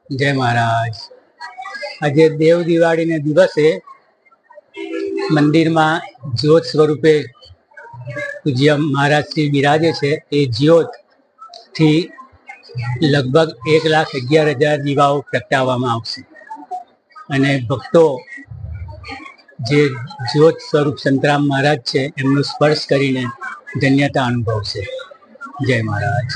જય મહારાજ. આજે દેવ દિવાળીના દિવસે મંદિરમાં જ્યોત સ્વરૂપે પૂજ્ય મહારાજ શ્રી બિરાજે છે. એ જ્યોતથી લગભગ 1,11,000 દીવાઓ પ્રગટાવવામાં આવશે અને ભક્તો જે જ્યોત સ્વરૂપ સંતરામ મહારાજ છે એમનો સ્પર્શ કરીને ધન્યતા અનુભવશે. જય મહારાજ.